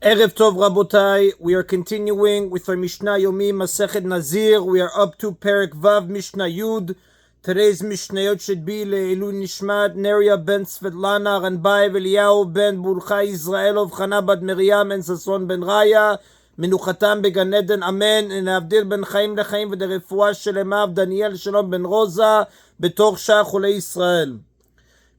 Erev Tov Rabotai, we are continuing with our Mishna Yomi Masechet Nazir. We are up to Perek Vav Mishnah Yud. Today's Mishnayot should be Le'ilu Nishmat Neria ben Svetlana Ranbai Eliyahu ben Burcha Israelov Chana bat Miriam and Sason ben Raya Menuchatam began Eden Amen and Avdil ben Chaim lechaim v'derefua shelemav Daniel Shalom ben Rosa betoch Shach Chulei Israel.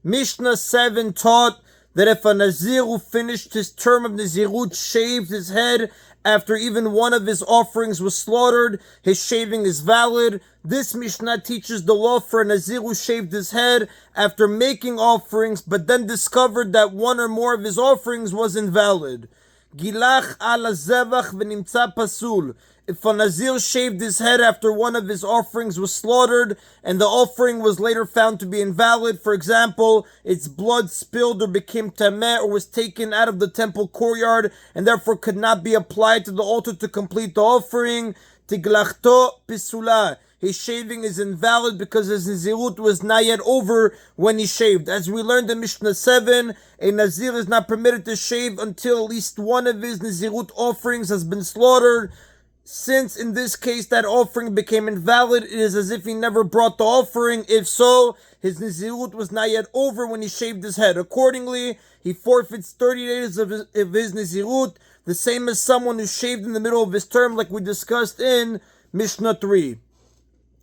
Mishnah 7 taught that if a Nazir who finished his term of Nazirut shaved his head after even one of his offerings was slaughtered, his shaving is valid. This Mishnah teaches the law for a Nazir who shaved his head after making offerings but then discovered that one or more of his offerings was invalid. Gilach ala zevach v'nimtza pasul. If a Nazir shaved his head after one of his offerings was slaughtered and the offering was later found to be invalid, for example, its blood spilled or became tameh or was taken out of the temple courtyard and therefore could not be applied to the altar to complete the offering, tiglachto pisula. His shaving is invalid because his Nazirut was not yet over when he shaved. As we learned in Mishnah 7, a Nazir is not permitted to shave until at least one of his Nazirut offerings has been slaughtered. Since in this case that offering became invalid, it is as if he never brought the offering. If so, his Nazirut was not yet over when he shaved his head. Accordingly, he forfeits 30 days of his Nazirut, the same as someone who shaved in the middle of his term, like we discussed in Mishnah 3.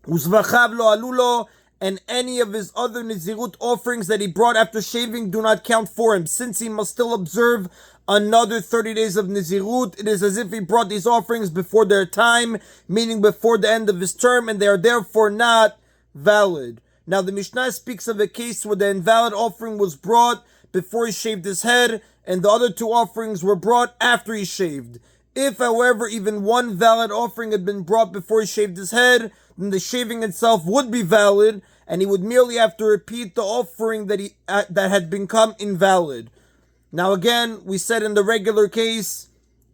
Uzvachav lo alulo, and any of his other Nazirut offerings that he brought after shaving do not count for him. Since he must still observe another 30 days of Nazirut, it is as if he brought these offerings before their time, meaning before the end of his term, and they are therefore not valid. Now the Mishnah speaks of a case where the invalid offering was brought before he shaved his head, and the other two offerings were brought after he shaved. If, however, even one valid offering had been brought before he shaved his head, then the shaving itself would be valid, and he would merely have to repeat the offering that had become invalid. Now again, we said in the regular case,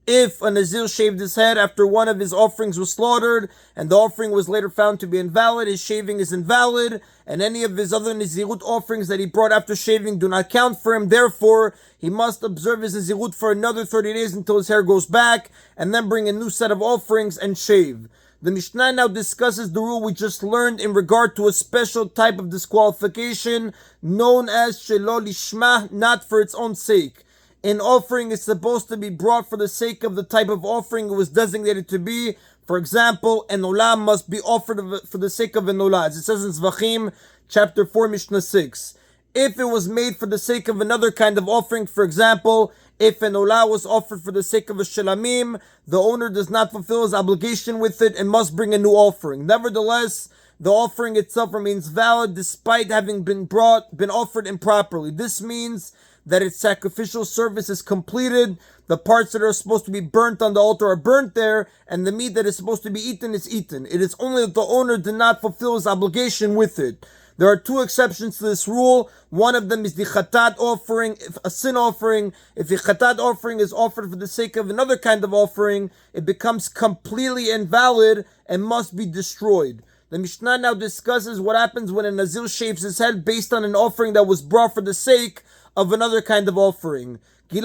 if a Nazir shaved his head after one of his offerings was slaughtered, and the offering was later found to be invalid, his shaving is invalid, and any of his other Nazirut offerings that he brought after shaving do not count for him. Therefore, he must observe his Nazirut for another 30 days until his hair grows back, and then bring a new set of offerings and shave. The Mishnah now discusses the rule we just learned in regard to a special type of disqualification known as shelo lishma, not for its own sake. An offering is supposed to be brought for the sake of the type of offering it was designated to be. For example, an olah must be offered for the sake of an olah, as it says in Zvachim, chapter 4, Mishnah 6. If it was made for the sake of another kind of offering, for example, if an olah was offered for the sake of a shelamim, the owner does not fulfill his obligation with it and must bring a new offering. Nevertheless, the offering itself remains valid despite having been offered improperly. This means that its sacrificial service is completed, the parts that are supposed to be burnt on the altar are burnt there, and the meat that is supposed to be eaten is eaten. It is only that the owner did not fulfill his obligation with it. There are two exceptions to this rule. One of them is the chatat offering, a sin offering. If the chatat offering is offered for the sake of another kind of offering, it becomes completely invalid and must be destroyed. The Mishnah now discusses what happens when a Nazir shaves his head based on an offering that was brought for the sake of another kind of offering. If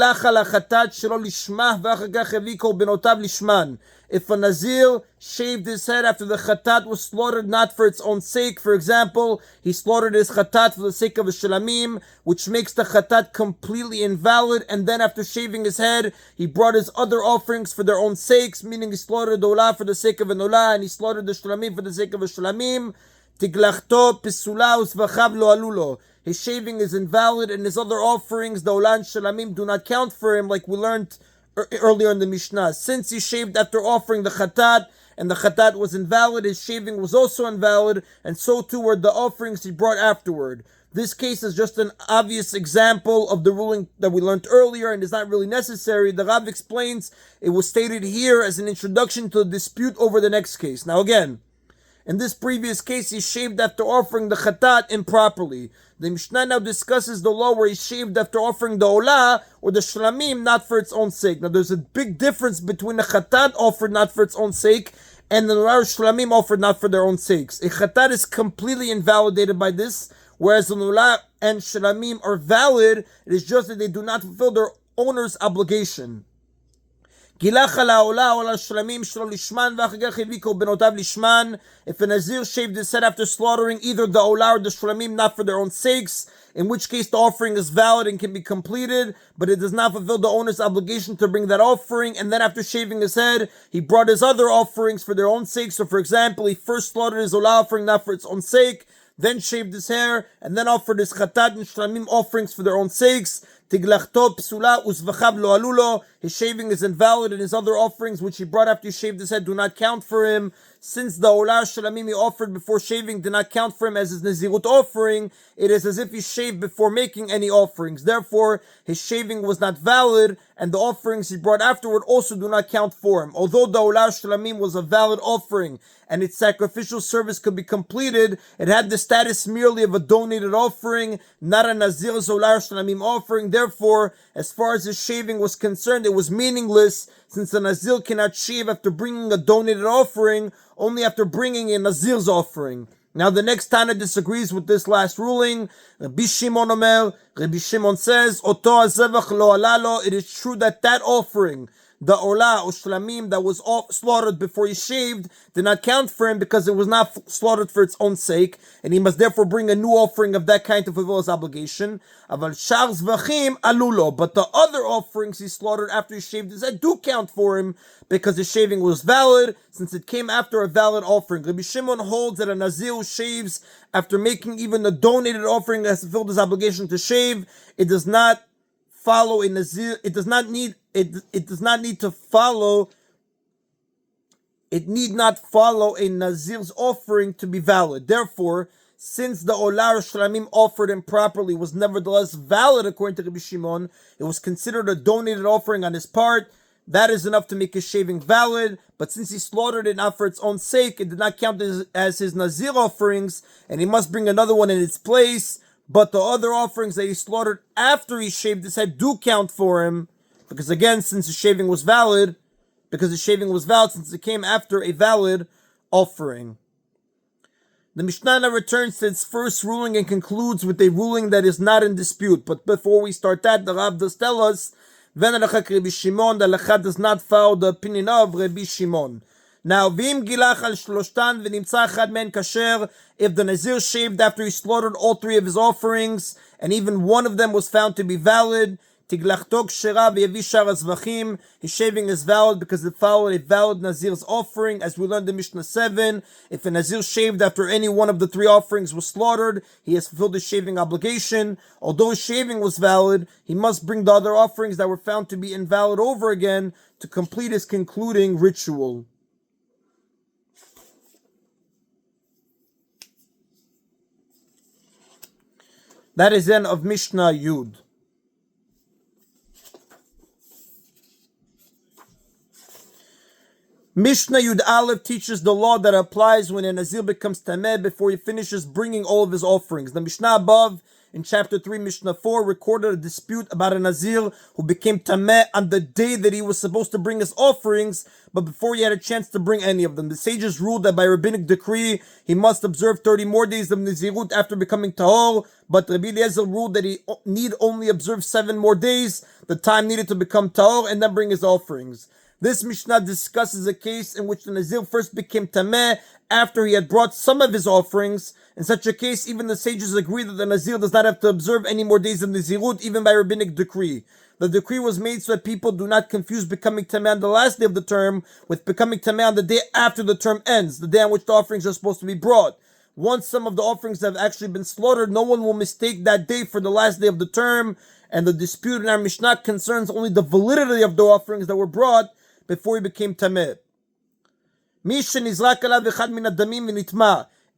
a Nazir shaved his head after the chatat was slaughtered not for its own sake, for example, he slaughtered his chatat for the sake of a shelamim, which makes the chatat completely invalid, and then after shaving his head, he brought his other offerings for their own sakes, meaning he slaughtered the olah for the sake of an olah, and he slaughtered the shelamim for the sake of a shelamim, tiglachto pisula usvachav lo alulo. His shaving is invalid, and his other offerings, the olah and shelamim, do not count for him, like we learned earlier in the Mishnah. Since he shaved after offering the chatat, and the chatat was invalid, his shaving was also invalid, and so too were the offerings he brought afterward. This case is just an obvious example of the ruling that we learned earlier, and is not really necessary. The Rav explains it was stated here as an introduction to the dispute over the next case. Now again, in this previous case, he shaved after offering the chatat improperly. The Mishnah now discusses the law where he shaved after offering the olah or the shlamim not for its own sake. Now there's a big difference between a chatat offered not for its own sake and the olah or shlamim offered not for their own sakes. A chatat is completely invalidated by this, whereas the olah and shlamim are valid. It is just that they do not fulfill their owner's obligation. גילח על העולה או על השלמים שלו לשמן ואחר כך הביקו בנותיו לשמן. If a Nazir shaved his head after slaughtering either the olah or the shlamim not for their own sakes, in which case the offering is valid and can be completed, but it does not fulfill the owner's obligation to bring that offering, and then after shaving his head, he brought his other offerings for their own sake. So for example, he first slaughtered his olah offering not for its own sake, then shaved his hair, and then offered his chatat and shlamim offerings for their own sakes. Tiglachto psula uzvachav lo alulo. His shaving is invalid, and his other offerings which he brought after he shaved his head do not count for him. Since the olah shlamim he offered before shaving did not count for him as his nazirut offering, it is as if he shaved before making any offerings. Therefore, his shaving was not valid, and the offerings he brought afterward also do not count for him. Although the olah shlamim was a valid offering and its sacrificial service could be completed, it had the status merely of a donated offering, not a nazir's olah shlamim offering. Therefore, as far as his shaving was concerned, it was meaningless, since a nazir cannot shave after bringing a donated offering, only after bringing a nazir's offering. Now the next Tana disagrees with this last ruling. Rabbi Shimon Omer, Rabbi Shimon says, Oto hazevach lo alalo. It is true that that offering, the olah or shlamim that was slaughtered before he shaved, did not count for him because it was not slaughtered for its own sake, and he must therefore bring a new offering of that kind to fulfill his obligation. Aval shar zvachim alulo. But the other offerings he slaughtered after he shaved his head do count for him because his shaving was valid, since it came after a valid offering. Rabbi Shimon holds that a Nazir who shaves after making even a donated offering has fulfilled his obligation to shave. It does not follow a Nazir. It does not need to follow. It need not follow a Nazir's offering to be valid. Therefore, since the olah or shlamim offered improperly was nevertheless valid according to Rabbi Shimon, it was considered a donated offering on his part. That is enough to make his shaving valid, but since he slaughtered it not for its own sake, it did not count as his Nazir offerings, and he must bring another one in its place. But the other offerings that he slaughtered after he shaved his head do count for him, because again, since his shaving was valid, since it came after a valid offering. The Mishnah returns to its first ruling and concludes with a ruling that is not in dispute. But before we start that, the Rav does tell us, Rabbi Shimon, the Halacha does not follow the opinion of Rabbi Shimon. Now, Vim Gilach al Shloshtan v'nimtza echad men kasher. If the Nazir shaved after he slaughtered all three of his offerings, and even one of them was found to be valid, Tiglachto kshera v'yavi shar hazvachim. His shaving is valid because it followed a valid Nazir's offering, as we learned in Mishnah 7. If a Nazir shaved after any one of the three offerings was slaughtered, he has fulfilled his shaving obligation. Although his shaving was valid, he must bring the other offerings that were found to be invalid over again to complete his concluding ritual. That is then of Mishnah Yud. Mishnah Yud Aleph teaches the law that applies when a Nazir becomes tameh before he finishes bringing all of his offerings. The Mishnah above, in chapter 3, Mishnah 4, recorded a dispute about a Nazir who became tameh on the day that he was supposed to bring his offerings, but before he had a chance to bring any of them. The sages ruled that by rabbinic decree, he must observe 30 more days of Nazirut after becoming tahor, but Rabbi Eliezer ruled that he need only observe 7 more days, the time needed to become tahor, and then bring his offerings. This Mishnah discusses a case in which the Nazir first became tameh after he had brought some of his offerings. In such a case, even the sages agree that the Nazir does not have to observe any more days of Nazirut, even by rabbinic decree. The decree was made so that people do not confuse becoming tameh on the last day of the term with becoming tameh on the day after the term ends, the day on which the offerings are supposed to be brought. Once some of the offerings have actually been slaughtered, no one will mistake that day for the last day of the term, and the dispute in our Mishnah concerns only the validity of the offerings that were brought before he became tameh.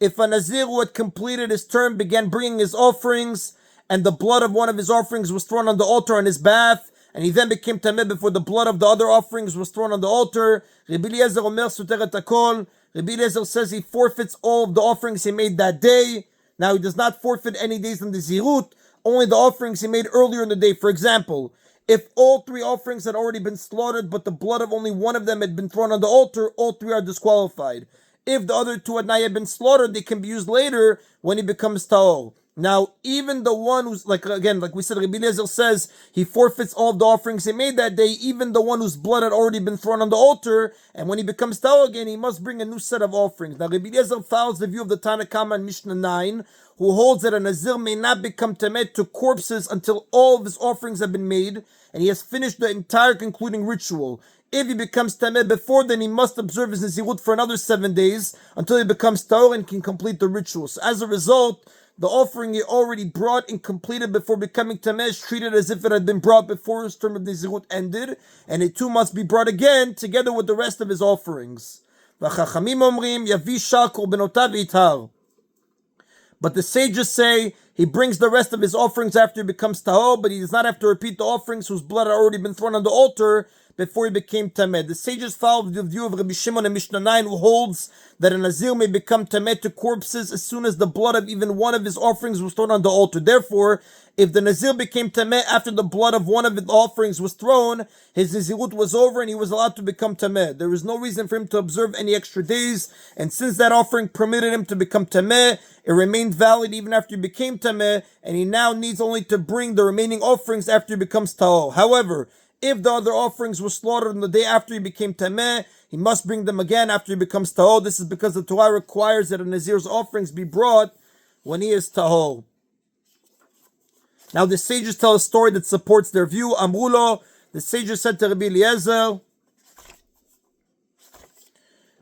If a Nazir who had completed his term began bringing his offerings, and the blood of one of his offerings was thrown on the altar on his bath, and he then became tameh before the blood of the other offerings was thrown on the altar, Rabbi Eliezer Omer soter et hakol. Rabbi Eliezer says he forfeits all of the offerings he made that day. Now he does not forfeit any days in the Zirut, only the offerings he made earlier in the day. For example, if all 3 offerings had already been slaughtered, but the blood of only one of them had been thrown on the altar, all 3 are disqualified. If the other 2 had not yet been slaughtered, they can be used later when he becomes tahor. Now, even the one who's, like we said, Rabbi Eliezer says he forfeits all of the offerings he made that day, even the one whose blood had already been thrown on the altar, and when he becomes Tahor again, he must bring a new set of offerings. Now, Rabbi Eliezer follows the view of the Tana Kama in Mishnah 9, who holds that a Nazir may not become Tameh to corpses until all of his offerings have been made, and he has finished the entire concluding ritual. If he becomes Tameh before then, he must observe his Nazirut for another 7 days until he becomes Tahor and can complete the ritual. So as a result, the offering he already brought and completed before becoming Tameh is treated as if it had been brought before his term of Nazirut ended, and it too must be brought again together with the rest of his offerings. But the sages say he brings the rest of his offerings after he becomes Tahor, but he does not have to repeat the offerings whose blood had already been thrown on the altar before he became Tameh. The sages follow the view of Rabbi Shimon in Mishnah 9, who holds that a Nazir may become Tameh to corpses as soon as the blood of even one of his offerings was thrown on the altar. Therefore, if the Nazir became Tameh after the blood of one of his offerings was thrown, his Nazirut was over and he was allowed to become Tameh. There is no reason for him to observe any extra days, and since that offering permitted him to become Tameh, it remained valid even after he became Tameh, and he now needs only to bring the remaining offerings after he becomes Tahor. However, if the other offerings were slaughtered on the day after he became Tameh, he must bring them again after he becomes Tahor. This is because the Torah requires that a Nazir's offerings be brought when he is Tahor. Now the sages tell a story that supports their view. Amrulo, the sages said to Rabbi Eliezer,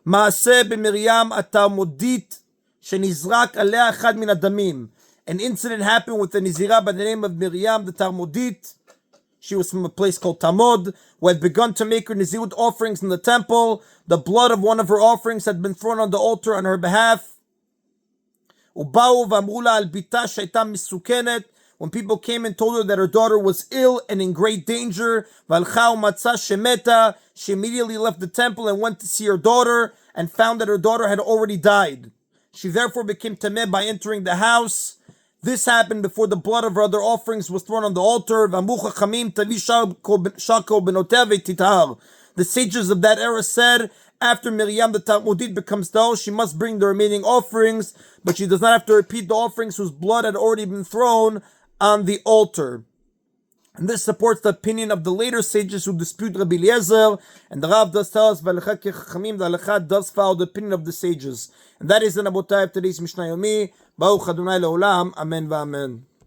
Maaseh b'Miriam atarmodit shenizrak alea echad min adamim. An incident happened with a Nizirah by the name of Miriam, the Tarmodit. She was from a place called Tamod, who had begun to make her Nazirut offerings in the temple. The blood of one of her offerings had been thrown on the altar on her behalf. Uba'u v'amrula al bita she'ayta misukenet. When people came and told her that her daughter was ill and in great danger, v'alcha u'matza shemeta, she immediately left the temple and went to see her daughter and found that her daughter had already died. She therefore became Tameh by entering the house. This happened before the blood of her other offerings was thrown on the altar. The sages of that era said, after Miriam the Talmudit becomes Tahor, she must bring the remaining offerings, but she does not have to repeat the offerings whose blood had already been thrown on the altar. And this supports the opinion of the later sages who dispute Rabbi Eliezer, and the Rav does tell us, the Halakha does follow the opinion of the sages. And that is the Nabotai of today's Mishna Yomi. Baruch Adonai Le'olam. Amen v'amen.